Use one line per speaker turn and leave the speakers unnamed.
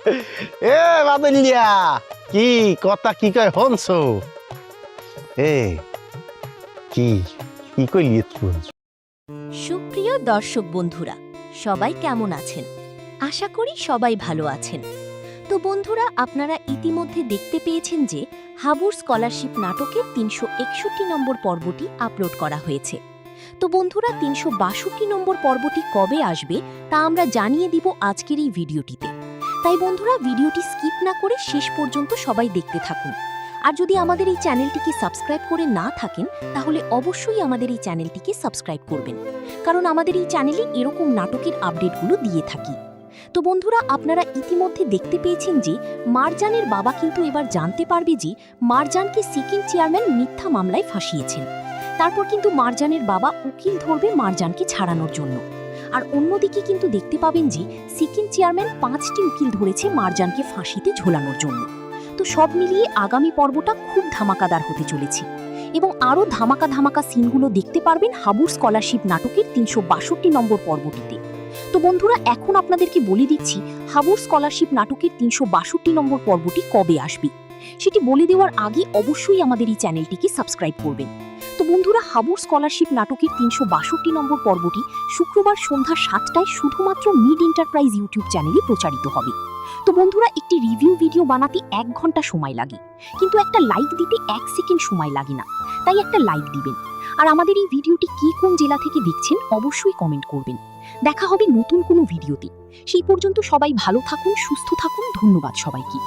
এ বাদলিয়া কি কথা কি কয় হনছো এ কি কি কইলি তুই
সুপ্রিয় দর্শক বন্ধুরা, সবাই কেমন আছেন? আশা করি সবাই ভালো আছেন। তো বন্ধুরা, আপনারা ইতিমধ্যে দেখতে পেয়েছেন যে হাবুর স্কলারশিপ নাটকের ৩৬১ নম্বর পর্বটি আপলোড করা হয়েছে। তো বন্ধুরা, ৩৬২ নম্বর পর্বটি কবে আসবে তা আমরা জানিয়ে দিব আজকের এই ভিডিওটিতে। তাই বন্ধুরা, ভিডিওটি স্কিপ না করে শেষ পর্যন্ত সবাই দেখতে থাকুন। আর যদি আমাদের এই চ্যানেলটিকে সাবস্ক্রাইব করে না থাকেন, তাহলে অবশ্যই আমাদের এই চ্যানেলটিকে সাবস্ক্রাইব করবেন, কারণ আমাদের এই চ্যানেলে এরকম নাটকের আপডেটগুলো দিয়ে থাকি। তো বন্ধুরা, আপনারা ইতিমধ্যে দেখতে পেয়েছেন যে মারজানের বাবা কিন্তু এবার জানতে পারবে যে মারজানকে সিকিম চেয়ারম্যান মিথ্যা মামলায় ফাঁসিয়েছেন। তারপর কিন্তু মারজানের বাবা উকিল ধরবে মারজানকে ছাড়ানোর জন্য। আর অন্যদিকে কিন্তু দেখতে পাবেন যে সিকিম চেয়ারম্যান ৫টি উকিল ধরেছে মারজানকে ফাঁসিতে ঝোলানোর জন্য। তো সব মিলিয়ে আগামী পর্বটা খুব ধামাকাদার হতে চলেছে এবং আরও ধামাকা ধামাকা সিনগুলো দেখতে পারবেন হাবুর স্কলারশিপ নাটকের ৩৬২ নম্বর পর্বটিতে। তো বন্ধুরা, এখন আপনাদেরকে বলে দিচ্ছি হাবুর স্কলারশিপ নাটকের ৩৬২ নম্বর পর্বটি কবে আসবে। সেটি বলে দেওয়ার আগে অবশ্যই আমাদের এই চ্যানেলটিকে সাবস্ক্রাইব করবেন। তো বন্ধুরা, হাবুর স্কলারশিপ নাটকের ৩৬২ নম্বর পর্বটি শুক্রবার সন্ধ্যা ৭টায় শুধুমাত্র মিড এন্টারপ্রাইজ ইউটিউব চ্যানেলে প্রচারিত হবে। তো বন্ধুরা, একটি রিভিউ ভিডিও বানাতে ১ ঘন্টা সময় লাগে, কিন্তু একটা লাইক দিতে ১ সেকেন্ড সময় লাগে না। তাই একটা লাইক দিবেন। আর আমাদের এই ভিডিওটি কি কোন জেলা থেকে দেখছেন অবশ্যই কমেন্ট করবেন। দেখা হবে নতুন কোনো ভিডিওতে। সেই পর্যন্ত সবাই ভালো থাকুন, সুস্থ থাকুন। ধন্যবাদ সবাইকে।